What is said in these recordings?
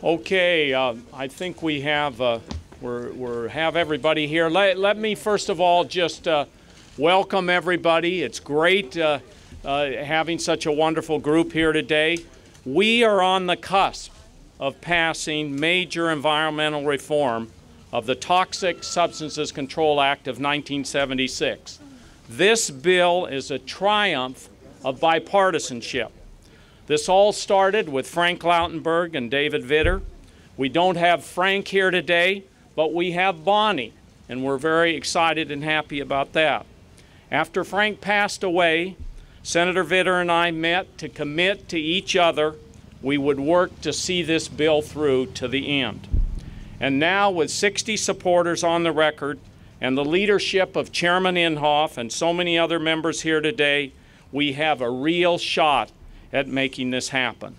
Okay, I think we have have everybody here. Let me first of all just welcome everybody. It's great having such a wonderful group here today. We are on the cusp of passing major environmental reform of the Toxic Substances Control Act of 1976. This bill is a triumph of bipartisanship. This all started with Frank Lautenberg and David Vitter. We don't have Frank here today, but we have Bonnie, and we're very excited and happy about that. After Frank passed away, Senator Vitter and I met to commit to each other we would work to see this bill through to the end. And now, with 60 supporters on the record and the leadership of Chairman Inhofe and so many other members here today, we have a real shot at making this happen.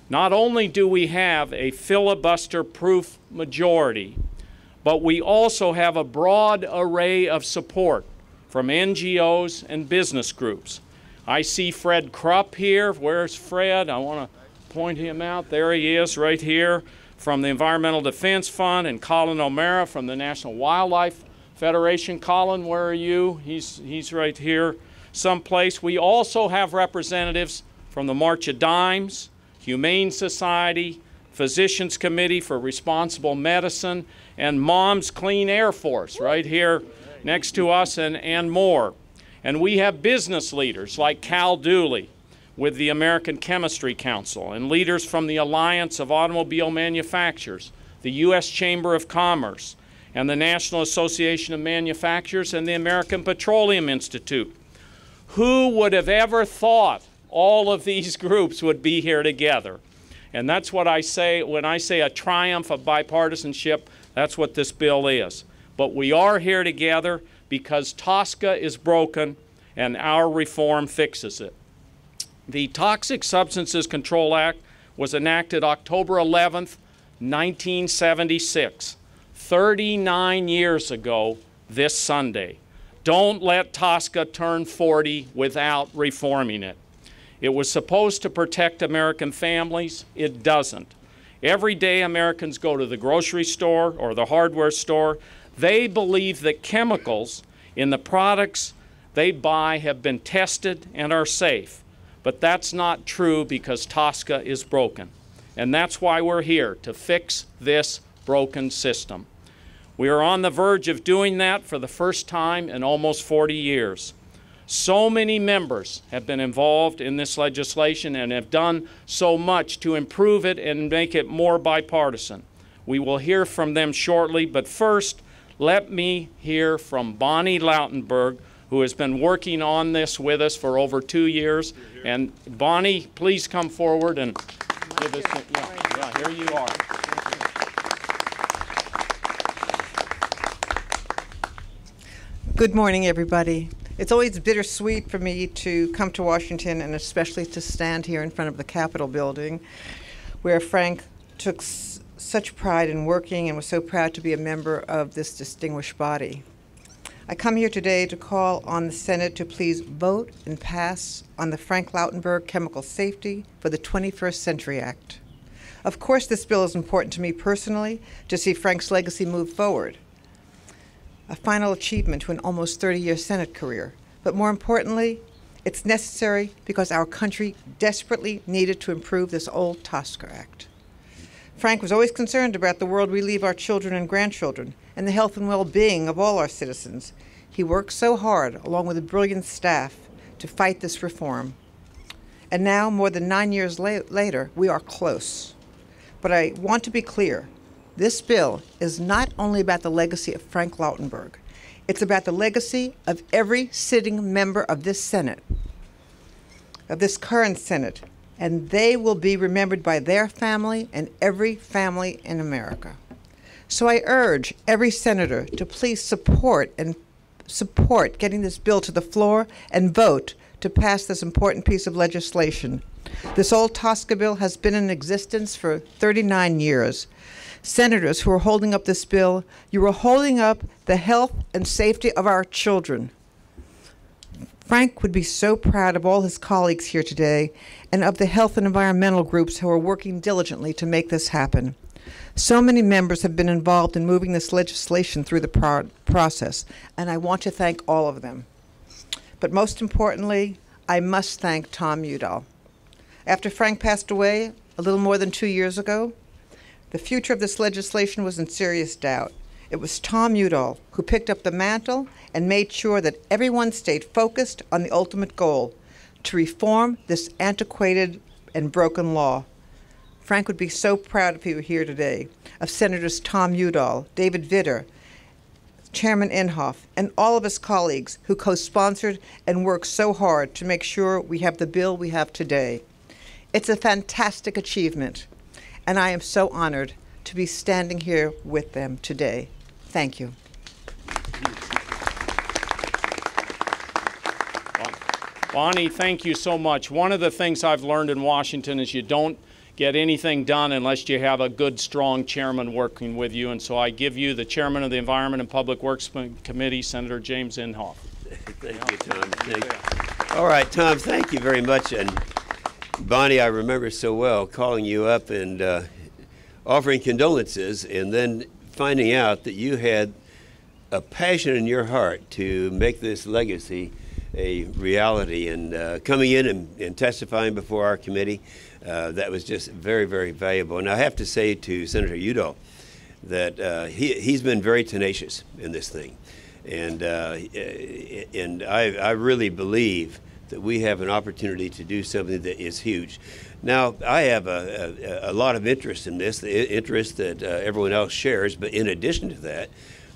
Not only do we have a filibuster-proof majority, but we also have a broad array of support from NGOs and business groups. I see Fred Krupp here. Where's Fred? I want to point him out. There he is, right here, from the Environmental Defense Fund, and Colin O'Mara from the National Wildlife Federation. Colin, where are you? He's right here someplace. We also have representatives from the March of Dimes, Humane Society, Physicians Committee for Responsible Medicine, and Mom's Clean Air Force right here next to us, and more. And we have business leaders like Cal Dooley with the American Chemistry Council, and leaders from the Alliance of Automobile Manufacturers, the U.S. Chamber of Commerce, and the National Association of Manufacturers, and the American Petroleum Institute. Who would have ever thought all of these groups would be here together? And that's what I say when I say a triumph of bipartisanship. That's what this bill is. But we are here together because TSCA is broken and our reform fixes it. The Toxic Substances Control Act was enacted October 11th, 1976, 39 years ago this Sunday. Don't let TSCA turn 40 without reforming it. It was supposed to protect American families. It doesn't. Every day Americans go to the grocery store or the hardware store. They believe that chemicals in the products they buy have been tested and are safe. But that's not true because TSCA is broken. And that's why we're here, to fix this broken system. We are on the verge of doing that for the first time in almost 40 years. So many members have been involved in this legislation and have done so much to improve it and make it more bipartisan. We will hear from them shortly, but first, let me hear from Bonnie Lautenberg, who has been working on this with us for over 2 years. And Bonnie, please come forward and give us, here you are. Good morning, everybody. It's always bittersweet for me to come to Washington, and especially to stand here in front of the Capitol building, where Frank took such pride in working and was so proud to be a member of this distinguished body. I come here today to call on the Senate to please vote and pass on the Frank Lautenberg Chemical Safety for the 21st Century Act. Of course, this bill is important to me personally to see Frank's legacy move forward, a final achievement to an almost 30-year Senate career. But more importantly, it's necessary because our country desperately needed to improve this old TSCA Act. Frank was always concerned about the world we leave our children and grandchildren and the health and well-being of all our citizens. He worked so hard, along with a brilliant staff, to fight this reform. And now, more than 9 years later, we are close. But I want to be clear. This bill is not only about the legacy of Frank Lautenberg. It's about the legacy of every sitting member of this Senate, of this current Senate, and they will be remembered by their family and every family in America. So I urge every senator to please support getting this bill to the floor and vote to pass this important piece of legislation. This old TSCA bill has been in existence for 39 years. Senators who are holding up this bill, you are holding up the health and safety of our children. Frank would be so proud of all his colleagues here today and of the health and environmental groups who are working diligently to make this happen. So many members have been involved in moving this legislation through the process, and I want to thank all of them. But most importantly, I must thank Tom Udall. After Frank passed away a little more than 2 years ago, the future of this legislation was in serious doubt. It was Tom Udall who picked up the mantle and made sure that everyone stayed focused on the ultimate goal, to reform this antiquated and broken law. Frank would be so proud if he were here today, of Senators Tom Udall, David Vitter, Chairman Inhofe, and all of his colleagues who co-sponsored and worked so hard to make sure we have the bill we have today. It's a fantastic achievement, and I am so honored to be standing here with them today. Thank you. Bonnie, thank you so much. One of the things I've learned in Washington is you don't get anything done unless you have a good, strong chairman working with you. And so I give you the chairman of the Environment and Public Works Committee, Senator James Inhofe. Thank you, Tom. All right, Tom, thank you very much. And Bonnie, I remember so well calling you up and offering condolences, and then finding out that you had a passion in your heart to make this legacy a reality, and coming in and testifying before our committee, that was just very, very valuable. And I have to say to Senator Udall that he's been very tenacious in this thing, and I really believe that we have an opportunity to do something that is huge. Now, I have a lot of interest in this, the interest that everyone else shares, but in addition to that,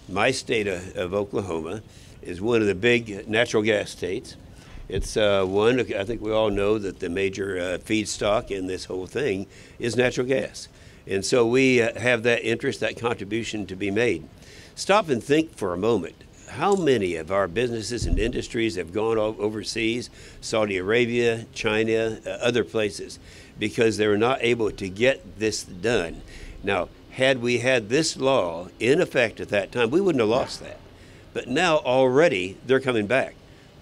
my state of Oklahoma is one of the big natural gas states. It's one, I think we all know that the major feedstock in this whole thing is natural gas. And so we have that interest, that contribution to be made. Stop and think for a moment. How many of our businesses and industries have gone overseas, Saudi Arabia, China, other places, because they were not able to get this done? Now, had we had this law in effect at that time, we wouldn't have lost that. But now already they're coming back.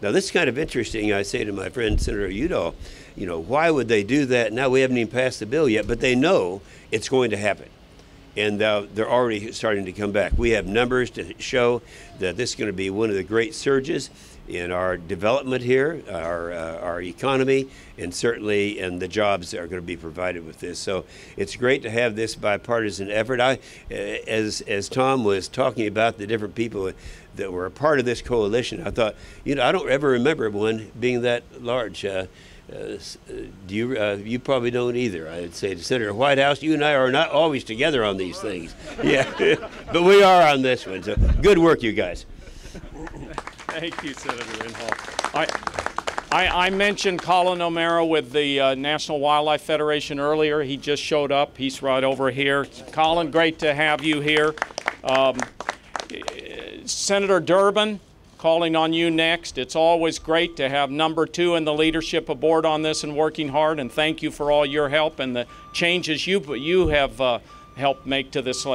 Now, this is kind of interesting. I say to my friend Senator Udall, you know, why would they do that? Now we haven't even passed the bill yet, but they know it's going to happen. And they're already starting to come back. We have numbers to show that this is going to be one of the great surges in our development here, our economy, and certainly in the jobs that are going to be provided with this. So it's great to have this bipartisan effort. As Tom was talking about the different people that were a part of this coalition, I thought, you know, I don't ever remember one being that large. You probably don't either. I'd say to Senator Whitehouse, you and I are not always together on these things. Yeah, but we are on this one. So good work, you guys. Thank you, Senator Inhofe. I mentioned Colin O'Mara with the National Wildlife Federation earlier. He just showed up. He's right over here. Colin, great to have you here. Senator Durbin, calling on you next. It's always great to have number 2 in the leadership aboard on this and working hard, and thank you for all your help and the changes you have helped make to this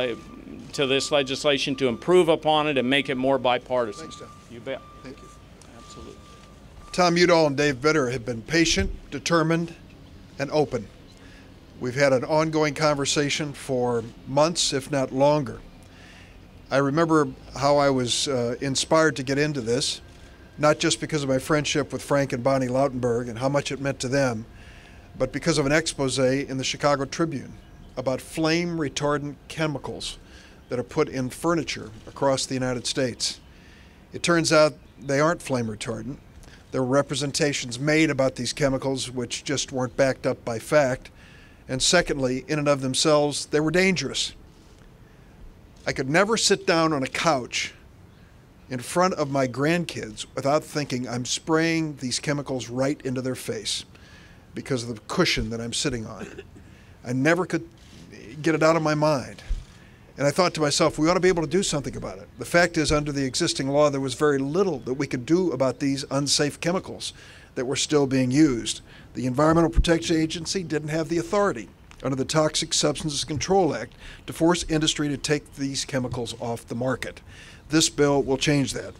legislation to improve upon it and make it more bipartisan. Thanks, Tom. You bet. Thank you. Absolutely. Tom Udall and Dave Bitter have been patient, determined, and open. We've had an ongoing conversation for months, if not longer. I remember how I was inspired to get into this, not just because of my friendship with Frank and Bonnie Lautenberg and how much it meant to them, but because of an expose in the Chicago Tribune about flame retardant chemicals that are put in furniture across the United States. It turns out they aren't flame retardant. There were representations made about these chemicals which just weren't backed up by fact. And secondly, in and of themselves, they were dangerous. I could never sit down on a couch in front of my grandkids without thinking I'm spraying these chemicals right into their face because of the cushion that I'm sitting on. I never could get it out of my mind. And I thought to myself, we ought to be able to do something about it. The fact is, under the existing law, there was very little that we could do about these unsafe chemicals that were still being used. The Environmental Protection Agency didn't have the authority under the Toxic Substances Control Act to force industry to take these chemicals off the market. This bill will change that.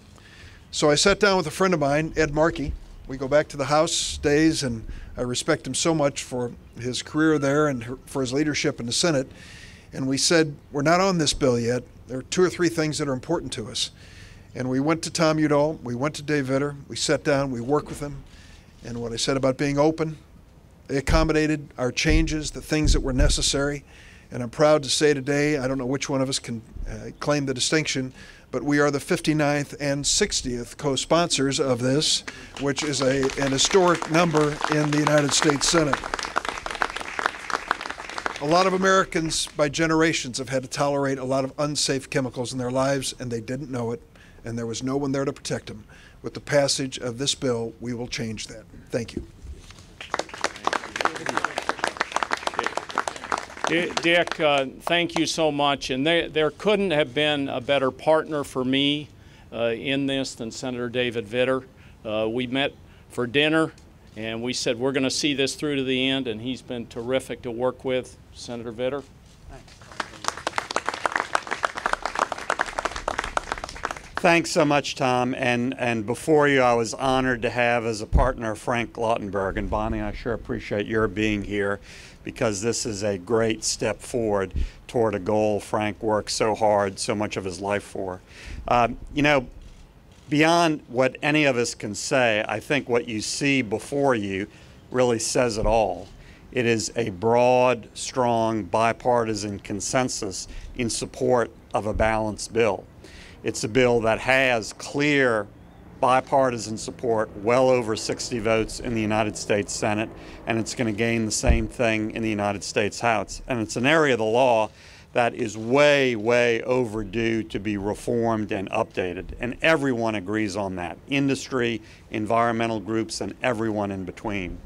So I sat down with a friend of mine, Ed Markey, We go back to the House days, and I respect him so much for his career there and for his leadership in the Senate. And we said, we're not on this bill yet. There are 2 or 3 things that are important to us. And we went to Tom Udall, we went to Dave Vitter, we sat down, we worked with them. And what I said about being open, they accommodated our changes, the things that were necessary. And I'm proud to say today, I don't know which one of us can claim the distinction, but we are the 59th and 60th co-sponsors of this, which is an historic number in the United States Senate. A lot of Americans, by generations, have had to tolerate a lot of unsafe chemicals in their lives, and they didn't know it, and there was no one there to protect them. With the passage of this bill, we will change that. Thank you. Dick, thank you so much. And there couldn't have been a better partner for me in this than Senator David Vitter. We met for dinner, and we said we're going to see this through to the end, and he's been terrific to work with. Senator Vitter. Thanks so much, Tom. And before you, I was honored to have as a partner Frank Lautenberg. And Bonnie, I sure appreciate your being here, because this is a great step forward toward a goal Frank worked so hard, so much of his life for. You know, beyond what any of us can say, I think what you see before you really says it all. It is a broad, strong, bipartisan consensus in support of a balanced bill. It's a bill that has clear bipartisan support, well over 60 votes in the United States Senate, and it's going to gain the same thing in the United States House. And it's an area of the law that is way, way overdue to be reformed and updated, and everyone agrees on that. Industry, environmental groups, and everyone in between.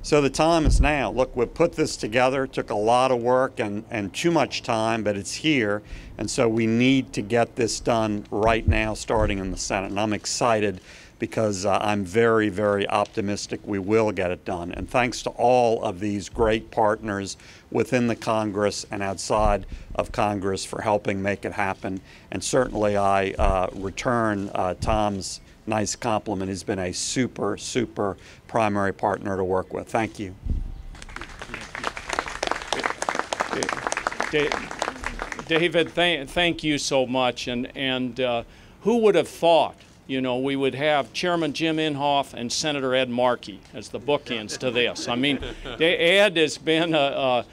So the time is now. Look, we've put this together. It took a lot of work and too much time, but it's here. And so we need to get this done right now, starting in the Senate. And I'm excited because I'm very, very optimistic we will get it done. And thanks to all of these great partners within the Congress and outside of Congress for helping make it happen. And certainly I return Tom's nice compliment. He's been a super, super primary partner to work with. Thank you. David, thank you so much. And who would have thought, you know, we would have Chairman Jim Inhofe and Senator Ed Markey as the bookends to this. I mean, Ed has been a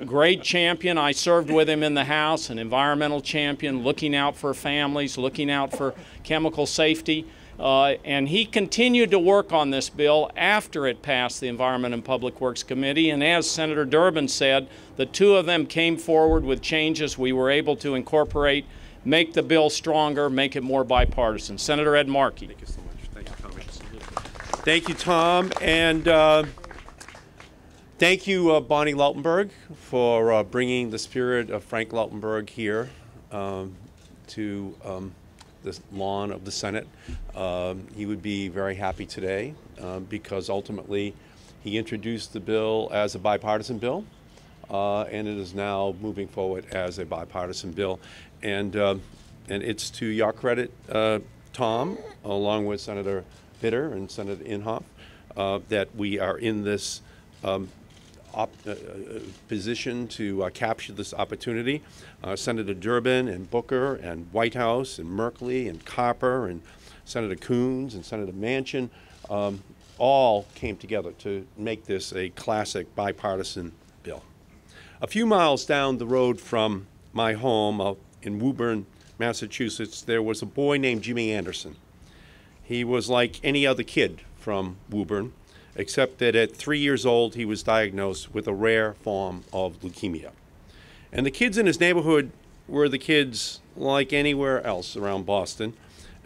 great champion. I served with him in the House, an environmental champion, looking out for families, looking out for chemical safety. And he continued to work on this bill after it passed the Environment and Public Works Committee. And as Senator Durbin said, the two of them came forward with changes we were able to incorporate, make the bill stronger, make it more bipartisan. Senator Ed Markey. Thank you so much. Thank you, Tom. Thank you, Tom. And thank you, Bonnie Lautenberg, for bringing the spirit of Frank Lautenberg here to the lawn of the Senate. He would be very happy today because ultimately he introduced the bill as a bipartisan bill, and it is now moving forward as a bipartisan bill. And it's to your credit, Tom, along with Senator Vitter and Senator Inhofe, that we are in this position to capture this opportunity. Senator Durbin and Booker and Whitehouse and Merkley and Carper and Senator Coons and Senator Manchin all came together to make this a classic bipartisan bill. A few miles down the road from my home in Woburn, Massachusetts, there was a boy named Jimmy Anderson. He was like any other kid from Woburn, except that at 3 years old, he was diagnosed with a rare form of leukemia. And the kids in his neighborhood were the kids like anywhere else around Boston,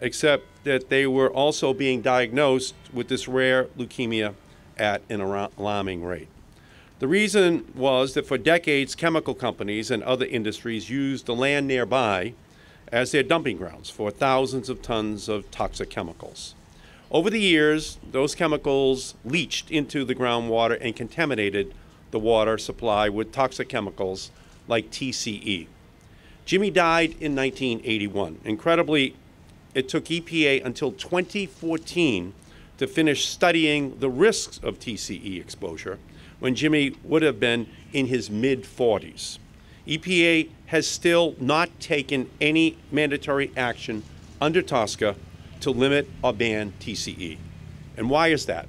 except that they were also being diagnosed with this rare leukemia at an alarming rate. The reason was that for decades, chemical companies and other industries used the land nearby as their dumping grounds for thousands of tons of toxic chemicals. Over the years, those chemicals leached into the groundwater and contaminated the water supply with toxic chemicals like TSCA. Jimmy died in 1981. Incredibly, it took EPA until 2014 to finish studying the risks of TCE exposure when Jimmy would have been in his mid-40s. EPA has still not taken any mandatory action under TSCA to limit or ban TCE. And why is that?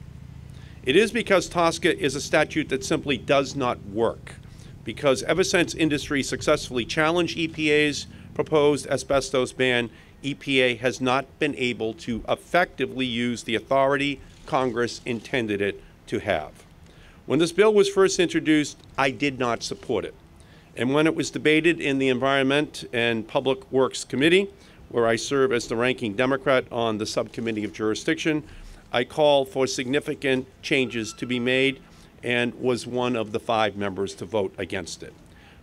It is because TSCA is a statute that simply does not work, because ever since industry successfully challenged EPA's proposed asbestos ban, EPA has not been able to effectively use the authority Congress intended it to have. When this bill was first introduced, I did not support it. And when it was debated in the Environment and Public Works Committee, where I serve as the ranking Democrat on the Subcommittee of Jurisdiction, I called for significant changes to be made and was one of the 5 members to vote against it.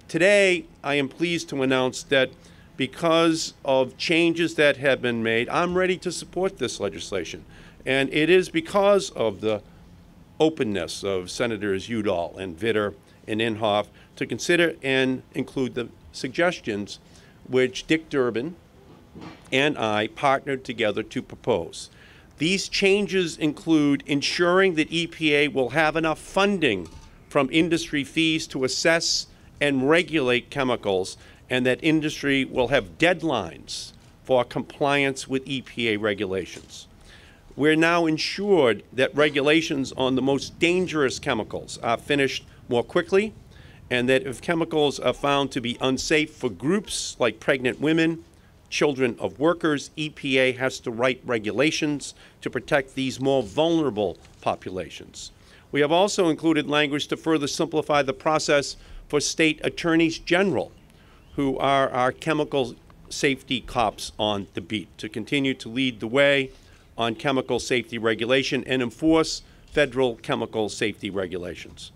Today, I am pleased to announce that because of changes that have been made, I'm ready to support this legislation. And it is because of the openness of Senators Udall and Vitter and Inhofe to consider and include the suggestions which Dick Durbin and I partnered together to propose. These changes include ensuring that EPA will have enough funding from industry fees to assess and regulate chemicals, and that industry will have deadlines for compliance with EPA regulations. We're now ensured that regulations on the most dangerous chemicals are finished more quickly, and that if chemicals are found to be unsafe for groups like pregnant women, children of workers, EPA has to write regulations to protect these more vulnerable populations. We have also included language to further simplify the process for state attorneys general, who are our chemical safety cops on the beat, to continue to lead the way on chemical safety regulation and enforce federal chemical safety regulations.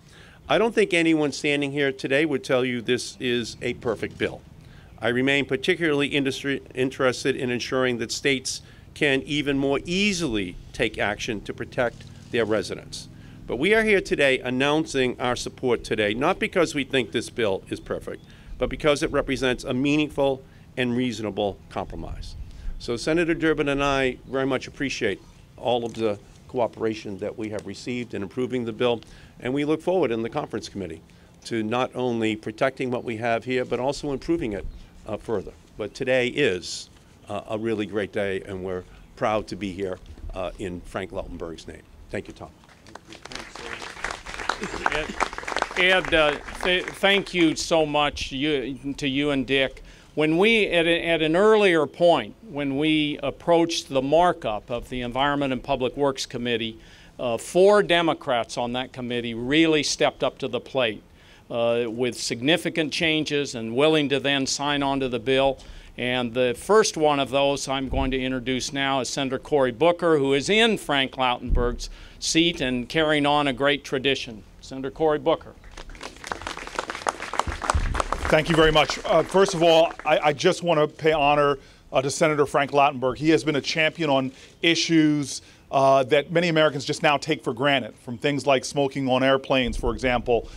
I don't think anyone standing here today would tell you this is a perfect bill. I remain particularly interested in ensuring that states can even more easily take action to protect their residents. But we are here today announcing our support today, not because we think this bill is perfect, but because it represents a meaningful and reasonable compromise. So Senator Durbin and I very much appreciate all of the cooperation that we have received in improving the bill, and we look forward in the conference committee to not only protecting what we have here, but also improving it further. But today is a really great day, and we're proud to be here in Frank Lautenberg's name. Thank you, Tom. Ed, thank you so much to you and Dick. When we, at an earlier point, when we approached the markup of the Environment and Public Works Committee, 4 Democrats on that committee really stepped up to the plate with significant changes and willing to then sign on to the bill. And the first one of those I'm going to introduce now is Senator Cory Booker, who is in Frank Lautenberg's seat and carrying on a great tradition. Senator Cory Booker. Thank you very much. First of all, I just want to pay honor to Senator Frank Lautenberg. He has been a champion on issues that many Americans just now take for granted, from things like smoking on airplanes, for example.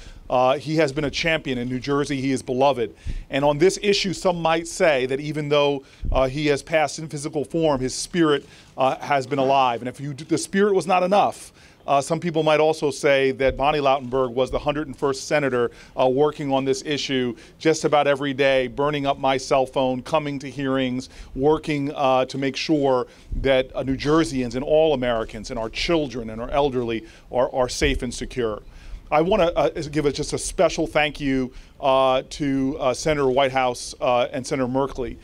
He has been a champion in New Jersey. He is beloved. And on this issue, some might say that even though he has passed in physical form, his spirit has been alive. And if the spirit was not enough, some people might also say that Bonnie Lautenberg was the 101st senator working on this issue just about every day, burning up my cell phone, coming to hearings, working to make sure that New Jerseyans and all Americans and our children and our elderly are safe and secure. I want to give just a special thank you to Senator Whitehouse and Senator Merkley.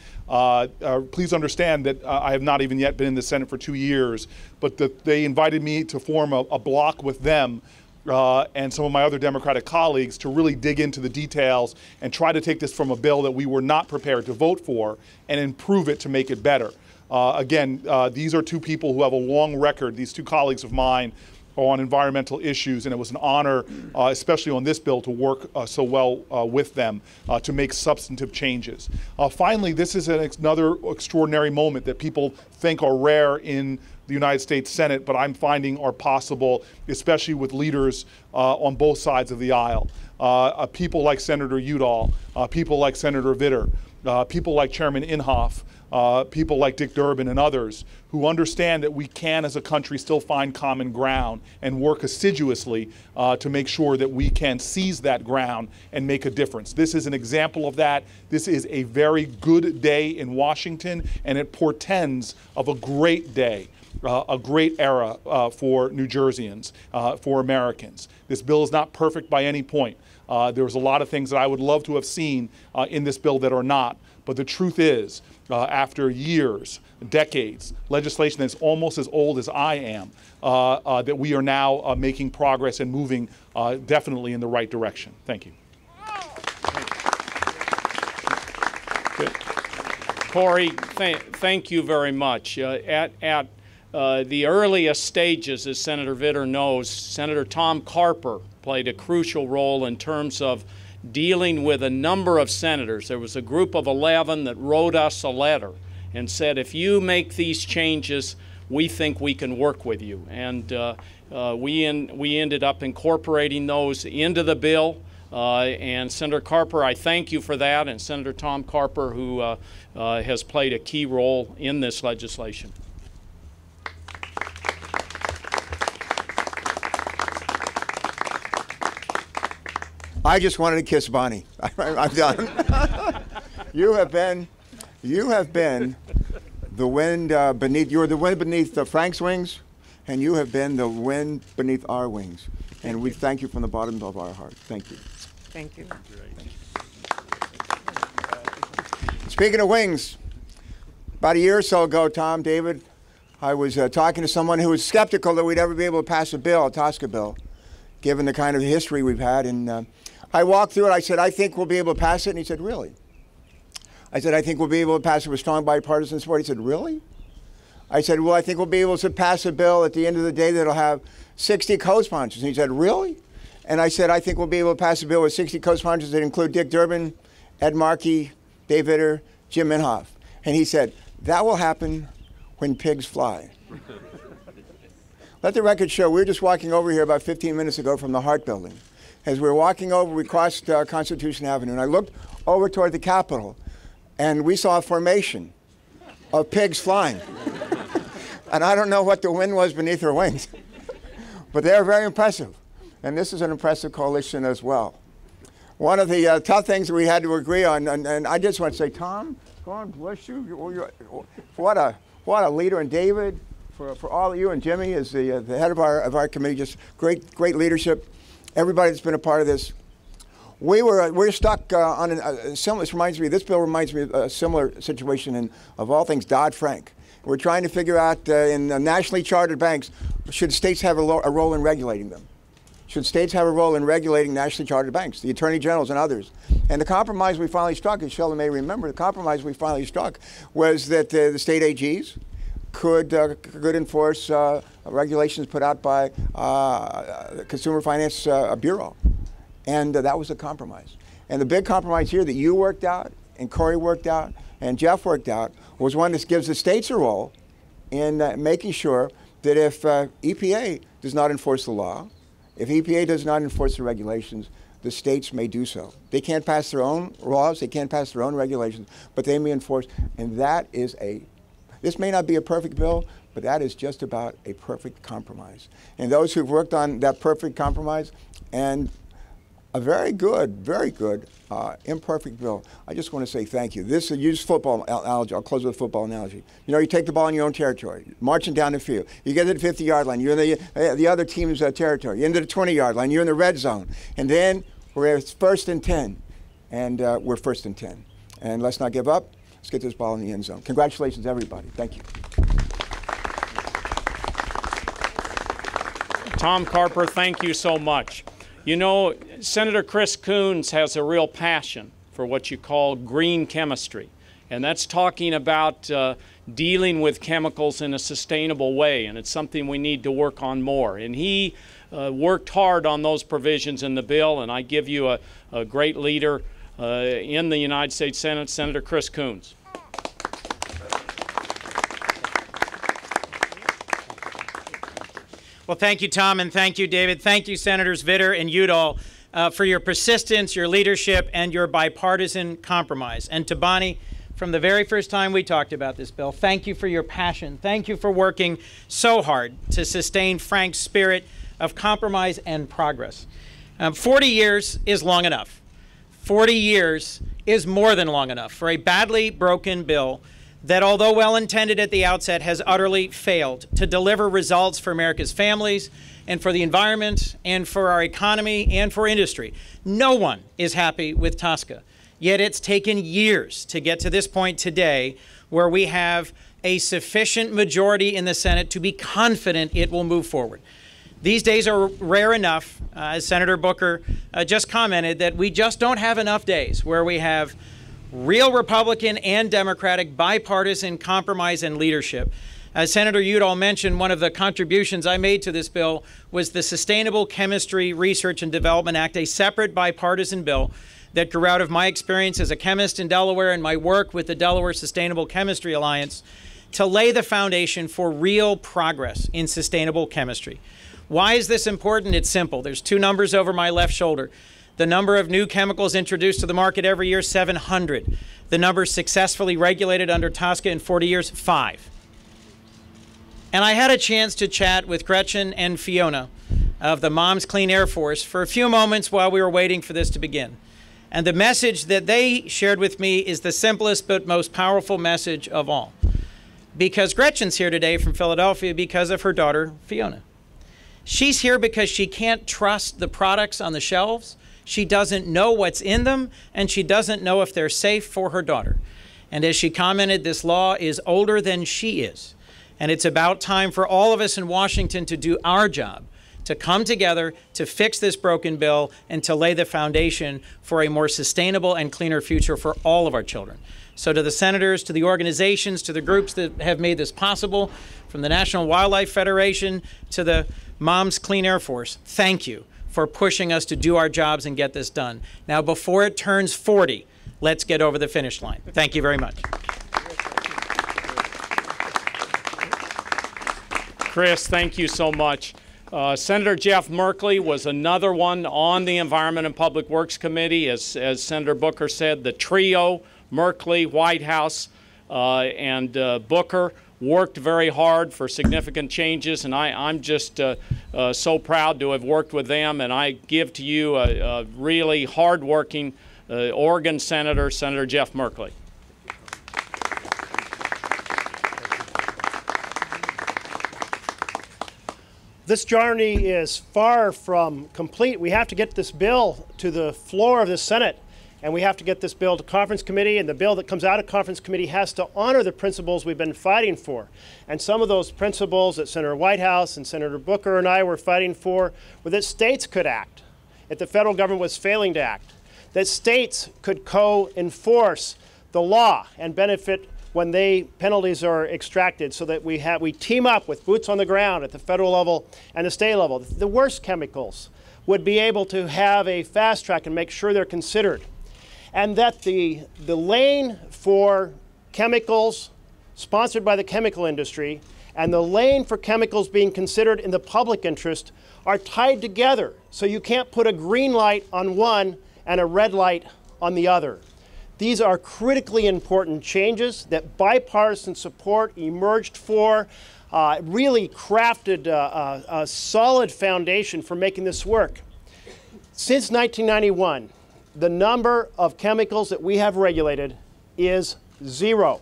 Please understand that I have not even yet been in the Senate for 2 years, but they invited me to form a block with them and some of my other Democratic colleagues to really dig into the details and try to take this from a bill that we were not prepared to vote for and improve it to make it better. Again, these are 2 people who have a long record, these 2 colleagues of mine, on environmental issues, and it was an honor, especially on this bill, to work so well with them to make substantive changes. Finally, this is another extraordinary moment that people think are rare in the United States Senate, but I'm finding are possible, especially with leaders on both sides of the aisle. People like Senator Udall, people like Senator Vitter, people like Chairman Inhofe, people like Dick Durbin and others who understand that we can as a country still find common ground and work assiduously to make sure that we can seize that ground and make a difference. This is an example of that. This is a very good day in Washington, and it portends of a great day, a great era for New Jerseyans, for Americans. This bill is not perfect by any point. There's a lot of things that I would love to have seen in this bill that are not. But the truth is, after years, decades, legislation that's almost as old as I am, that we are now making progress and moving definitely in the right direction. Thank you. Corey, thank you very much. At the earliest stages, as Senator Vitter knows, Senator Tom Carper played a crucial role in terms of dealing with a number of senators. There was a group of 11 that wrote us a letter and said, if you make these changes, we think we can work with you. And we ended up incorporating those into the bill. And Senator Carper, I thank you for that, and Senator Tom Carper, who has played a key role in this legislation. I just wanted to kiss Bonnie. I'm done. You have been the wind beneath. You are the wind beneath Frank's wings, and you have been the wind beneath our wings. And we thank you from the bottom of our heart. Thank you. Thank you. Speaking of wings, about a year or so ago, Tom, David, I was talking to someone who was skeptical that we'd ever be able to pass a bill, a TSCA bill, given the kind of history we've had. And I walked through it. I said, I think we'll be able to pass it. And he said, really? I said, I think we'll be able to pass it with strong bipartisan support. He said, really? I said, well, I think we'll be able to pass a bill at the end of the day that'll have 60 co-sponsors. And he said, really? And I said, I think we'll be able to pass a bill with 60 co-sponsors that include Dick Durbin, Ed Markey, Dave Vitter, Jim Inhofe. And he said, that will happen when pigs fly. Let the record show, we were just walking over here about 15 minutes ago from the Hart Building. As we were walking over, we crossed Constitution Avenue, and I looked over toward the Capitol, and we saw a formation of pigs flying. And I don't know what the wind was beneath their wings, but they are very impressive. And this is an impressive coalition as well. One of the tough things that we had to agree on, and I just want to say, Tom, God bless you. What a leader, and David, for all of you, and Jimmy is the head of our committee, just great leadership. Everybody that's been a part of this. We're stuck on a similar. This bill reminds me of a similar situation of all things, Dodd-Frank. We're trying to figure out in nationally chartered banks, should states have a role in regulating them? Should states have a role in regulating nationally chartered banks, the attorney generals and others? And the compromise we finally struck, as Sheldon may remember, the compromise we finally struck was that the state AGs could enforce regulations put out by the Consumer Finance Bureau. And that was a compromise. And the big compromise here that you worked out, and Corey worked out, and Jeff worked out, was one that gives the states a role in making sure that if EPA does not enforce the law, if EPA does not enforce the regulations, the states may do so. They can't pass their own laws, they can't pass their own regulations, but they may enforce. And that is this may not be a perfect bill, but that is just about a perfect compromise. And those who've worked on that perfect compromise and a very good, imperfect bill, I just want to say thank you. This is a used football analogy. I'll close with a football analogy. You know, you take the ball in your own territory, marching down the field. You get to the 50-yard line. You're in the other team's territory. You're into the 20-yard line. You're in the red zone. And then we're first and 10. And we're first and 10. And let's not give up. Let's get this ball in the end zone. Congratulations, everybody. Thank you. Tom Carper, thank you so much. You know, Senator Chris Coons has a real passion for what you call green chemistry, and that's talking about dealing with chemicals in a sustainable way, and it's something we need to work on more. And he worked hard on those provisions in the bill, and I give you a great leader in the United States Senate, Senator Chris Coons. Well, thank you, Tom, and thank you, David. Thank you, Senators Vitter and Udall, for your persistence, your leadership, and your bipartisan compromise. And to Bonnie, from the very first time we talked about this bill, thank you for your passion. Thank you for working so hard to sustain Frank's spirit of compromise and progress. 40 years is long enough. 40 years is more than long enough for a badly broken bill that, although well-intended at the outset, has utterly failed to deliver results for America's families and for the environment and for our economy and for industry. No one is happy with TSCA, yet it's taken years to get to this point today where we have a sufficient majority in the Senate to be confident it will move forward. These days are rare enough, as Senator Booker just commented, that we just don't have enough days where we have real Republican and Democratic bipartisan compromise and leadership. As Senator Udall mentioned, one of the contributions I made to this bill was the Sustainable Chemistry Research and Development Act, a separate bipartisan bill that grew out of my experience as a chemist in Delaware and my work with the Delaware Sustainable Chemistry Alliance to lay the foundation for real progress in sustainable chemistry. Why is this important? It's simple. There's two numbers over my left shoulder. The number of new chemicals introduced to the market every year, 700. The number successfully regulated under TSCA in 40 years, 5. And I had a chance to chat with Gretchen and Fiona of the Moms Clean Air Force for a few moments while we were waiting for this to begin. And the message that they shared with me is the simplest but most powerful message of all. Because Gretchen's here today from Philadelphia because of her daughter, Fiona. She's here because she can't trust the products on the shelves. She doesn't know what's in them, and she doesn't know if they're safe for her daughter. And as she commented, this law is older than she is. And it's about time for all of us in Washington to do our job, to come together, to fix this broken bill, and to lay the foundation for a more sustainable and cleaner future for all of our children. So to the senators, to the organizations, to the groups that have made this possible, from the National Wildlife Federation to the Moms Clean Air Force, thank you for pushing us to do our jobs and get this done. Now, before it turns 40, let's get over the finish line. Thank you very much. Chris, thank you so much. Senator Jeff Merkley was another one on the Environment and Public Works Committee. As Senator Booker said, the trio, Merkley, Whitehouse, and Booker, worked very hard for significant changes, and I'm just so proud to have worked with them, and I give to you a really hard-working Oregon Senator, Senator Jeff Merkley. This journey is far from complete. We have to get this bill to the floor of the Senate, and we have to get this bill to conference committee, and the bill that comes out of conference committee has to honor the principles we've been fighting for. And some of those principles that Senator Whitehouse and Senator Booker and I were fighting for were that states could act if the federal government was failing to act, that states could co-enforce the law and benefit when penalties are extracted, so that we team up with boots on the ground at the federal level and the state level. The worst chemicals would be able to have a fast track and make sure they're considered. And that the lane for chemicals sponsored by the chemical industry and the lane for chemicals being considered in the public interest are tied together. So you can't put a green light on one and a red light on the other. These are critically important changes that bipartisan support emerged for, really crafted a solid foundation for making this work. Since 1991, the number of chemicals that we have regulated is 0.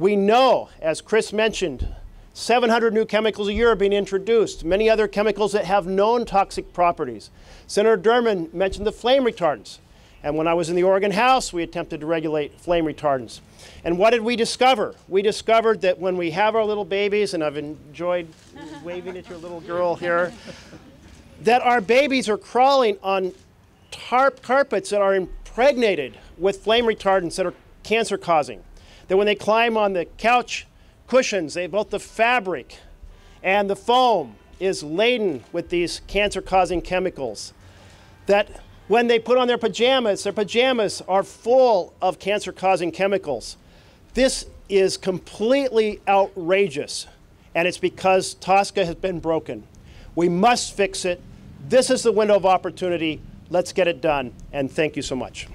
We know, as Chris mentioned, 700 new chemicals a year are being introduced, many other chemicals that have known toxic properties. Senator Durbin mentioned the flame retardants. And when I was in the Oregon House, we attempted to regulate flame retardants. And what did we discover? We discovered that when we have our little babies, and I've enjoyed waving at your little girl here, that our babies are crawling on tarp carpets that are impregnated with flame retardants that are cancer-causing. That when they climb on the couch cushions, both the fabric and the foam is laden with these cancer-causing chemicals. That when they put on their pajamas are full of cancer-causing chemicals. This is completely outrageous, and it's because TSCA has been broken. We must fix it. This is the window of opportunity. Let's get it done. And thank you so much.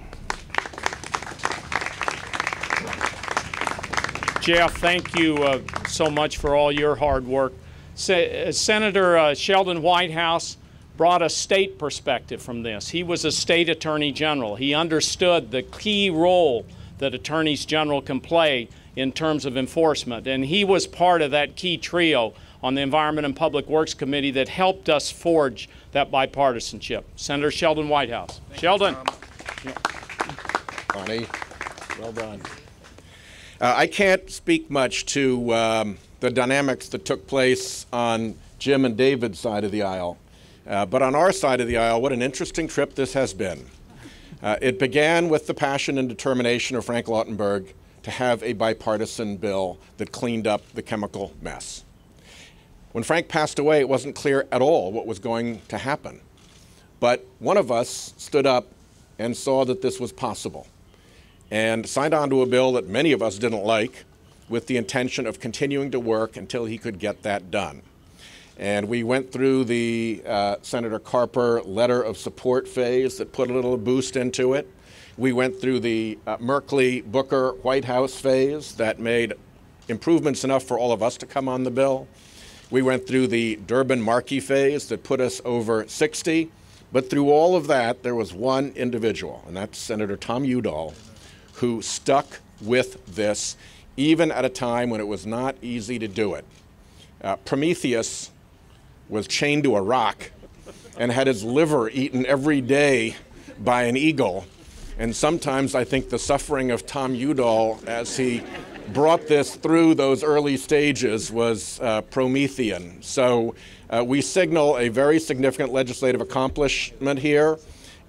Jeff, thank you so much for all your hard work. Senator Sheldon Whitehouse brought a state perspective from this. He was a state attorney general. He understood the key role that attorneys general can play in terms of enforcement. And he was part of that key trio on the Environment and Public Works Committee that helped us forge that bipartisanship. Senator Sheldon Whitehouse. Sheldon. Bonnie, well done. I can't speak much to the dynamics that took place on Jim and David's side of the aisle. But on our side of the aisle, what an interesting trip this has been. It began with the passion and determination of Frank Lautenberg to have a bipartisan bill that cleaned up the chemical mess. When Frank passed away, it wasn't clear at all what was going to happen. But one of us stood up and saw that this was possible and signed on to a bill that many of us didn't like with the intention of continuing to work until he could get that done. And we went through the Senator Carper letter of support phase that put a little boost into it. We went through the Merkley-Booker-Whitehouse phase that made improvements enough for all of us to come on the bill. We went through the Durbin-Markey phase that put us over 60. But through all of that, there was one individual, and that's Senator Tom Udall, who stuck with this even at a time when it was not easy to do it. Prometheus was chained to a rock and had his liver eaten every day by an eagle. And sometimes I think the suffering of Tom Udall as he brought this through those early stages was Promethean. So we signal a very significant legislative accomplishment here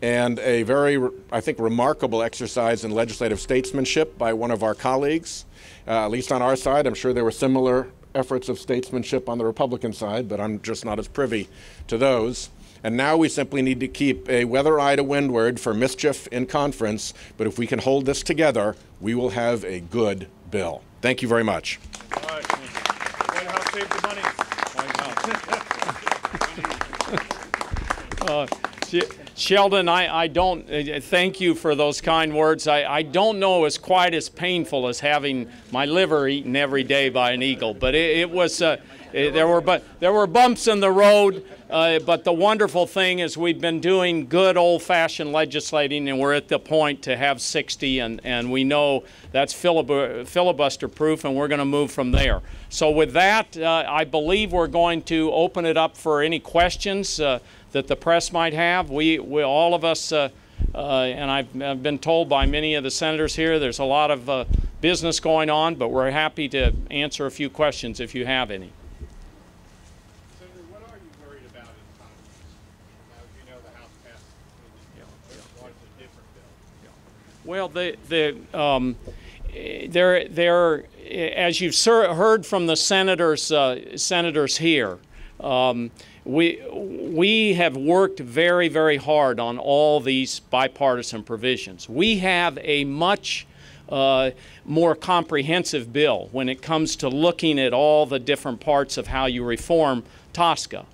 and a very, I think, remarkable exercise in legislative statesmanship by one of our colleagues, at least on our side. I'm sure there were similar efforts of statesmanship on the Republican side, but I'm just not as privy to those. And now we simply need to keep a weather eye to windward for mischief in conference, but if we can hold this together, we will have a good bill. Thank you very much. All right. White House saved the money. White House. Sheldon, I don't, thank you for those kind words. I don't know it's quite as painful as having my liver eaten every day by an eagle, but it was, there were bumps in the road, but the wonderful thing is we've been doing good old-fashioned legislating, and we're at the point to have 60, and we know that's filibuster-proof, and we're going to move from there. So with that, I believe we're going to open it up for any questions that the press might have. We all of us, and I've been told by many of the senators here, there's a lot of business going on, but we're happy to answer a few questions if you have any. Senator, what are you worried about in Congress? As you know, the House passed a largely different bill. Well, as you've heard from the senators here, we have worked very, very hard on all these bipartisan provisions. We have a much more comprehensive bill when it comes to looking at all the different parts of how you reform TSCA.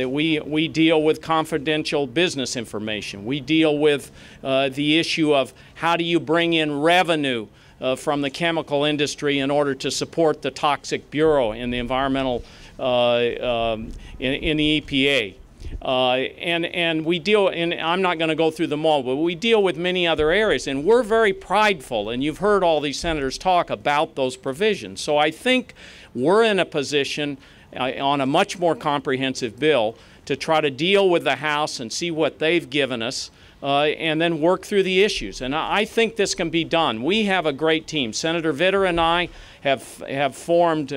We deal with confidential business information. We deal with the issue of how do you bring in revenue from the chemical industry in order to support the Toxic Bureau and the environmental in the EPA. And we deal, and I'm not going to go through them all, but we deal with many other areas, and we're very prideful, and you've heard all these senators talk about those provisions. So I think we're in a position on a much more comprehensive bill to try to deal with the House and see what they've given us, and then work through the issues. And I think this can be done. We have a great team. Senator Vitter and I have formed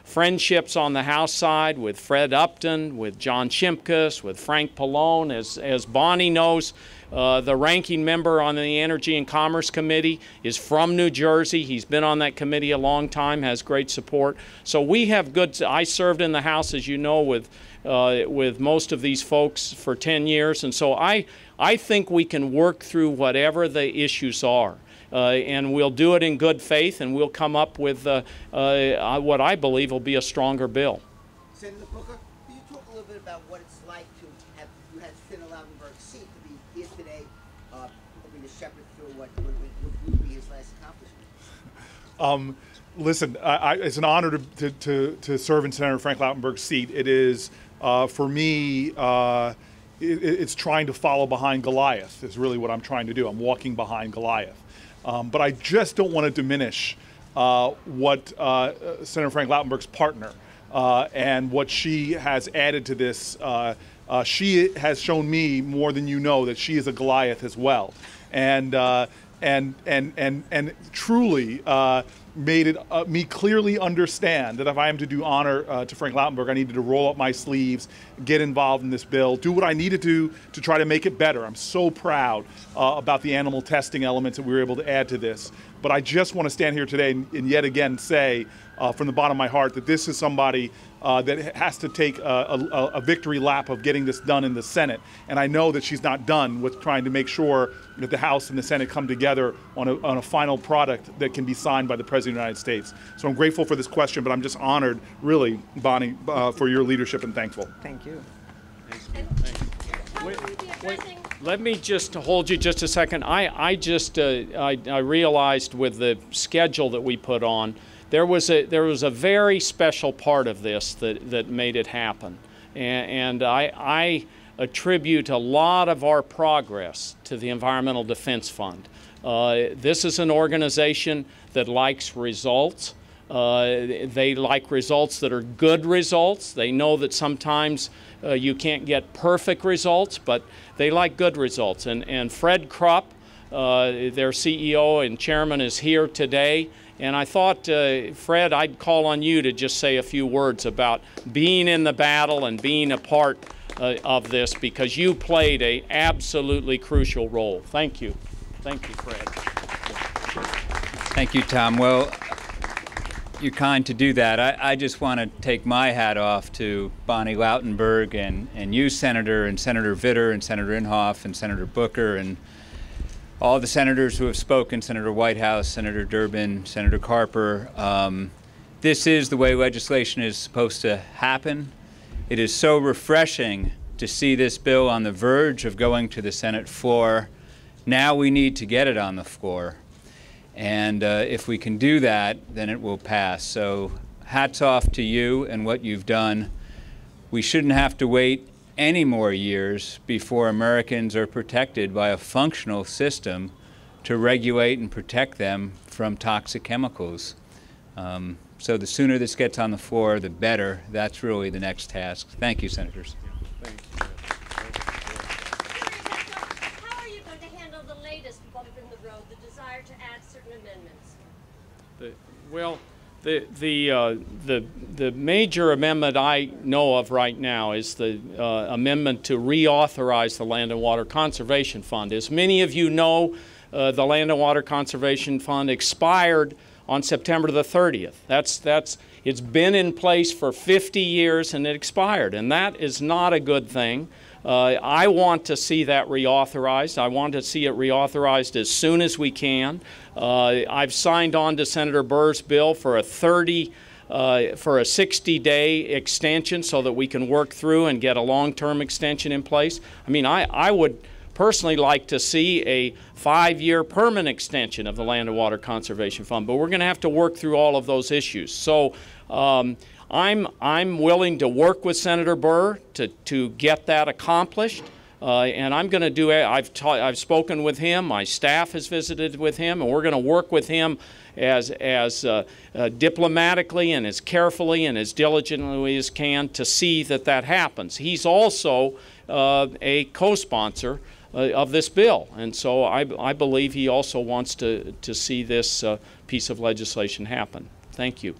friendships on the House side with Fred Upton, with John Shimkus, with Frank Pallone. As Bonnie knows, the ranking member on the Energy and Commerce Committee is from New Jersey. He's been on that committee a long time, has great support. So we have good, I served in the House, as you know, with most of these folks for 10 years. And so I think we can work through whatever the issues are. And we'll do it in good faith, and we'll come up with what I believe will be a stronger bill. Senator Booker, can you talk a little bit about what it's like to have you had Senator Lautenberg's seat to be here today, hoping to shepherd through what would be his last accomplishment? Listen, it's an honor to serve in Senator Frank Lautenberg's seat. It is, for me, it's trying to follow behind Goliath is really what I'm trying to do. I'm walking behind Goliath. But I just don't want to diminish what Senator Frank Lautenberg's partner and what she has added to this. She has shown me more than you know that she is a Goliath as well, and truly made it me clearly understand that if I am to do honor to Frank Lautenberg, I needed to roll up my sleeves, get involved in this bill, do what I needed to try to make it better. I'm so proud about the animal testing elements that we were able to add to this. But I just want to stand here today and yet again say from the bottom of my heart that this is somebody that has to take a victory lap of getting this done in the Senate. And I know that she's not done with trying to make sure that the House and the Senate come together on a final product that can be signed by the President of the United States. So I'm grateful for this question, but I'm just honored, really, Bonnie, for your leadership and thankful. Thank you. Let me just hold you just a second. I realized with the schedule that we put on, there was a very special part of this that made it happen, and I attribute a lot of our progress to the Environmental Defense Fund. This is an organization that likes results. They like results that are good results. They know that sometimes you can't get perfect results, but they like good results. And Fred Krupp, their CEO and chairman, is here today. And I thought, Fred, I'd call on you to just say a few words about being in the battle and being a part of this, because you played an absolutely crucial role. Thank you. Thank you, Fred. Thank you, Tom. Well, you're kind to do that. I just want to take my hat off to Bonnie Lautenberg and you, Senator, and Senator Vitter, and Senator Inhofe, and Senator Booker, and all the senators who have spoken, Senator Whitehouse, Senator Durbin, Senator Carper. This is the way legislation is supposed to happen. It is so refreshing to see this bill on the verge of going to the Senate floor. Now we need to get it on the floor. And if we can do that, then it will pass. So hats off to you and what you've done. We shouldn't have to wait any more years before Americans are protected by a functional system to regulate and protect them from toxic chemicals. So the sooner this gets on the floor, the better. That's really the next task. Thank you, Senators. Thank you. How are you going to handle the latest bump in the road, the desire to add certain amendments? The major amendment I know of right now is the amendment to reauthorize the Land and Water Conservation Fund. As many of you know, the Land and Water Conservation Fund expired on September the 30th. It's been in place for 50 years and it expired, and that is not a good thing. I want to see that reauthorized. I want to see it reauthorized as soon as we can. I've signed on to Senator Burr's bill for a 60-day extension so that we can work through and get a long-term extension in place. I mean, I would personally like to see a 5-year permanent extension of the Land and Water Conservation Fund, but we're going to have to work through all of those issues. So I'm willing to work with Senator Burr to get that accomplished, and I'm going to do it. I've spoken with him. My staff has visited with him, and we're going to work with him as diplomatically and as carefully and as diligently as can to see that happens. He's also a co-sponsor of this bill, and so I believe he also wants to see this piece of legislation happen. Thank you.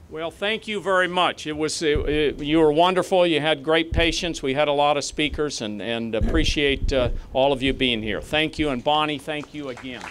Well, thank you very much. You were wonderful. You had great patience. We had a lot of speakers, and appreciate all of you being here. Thank you, and Bonnie, thank you again.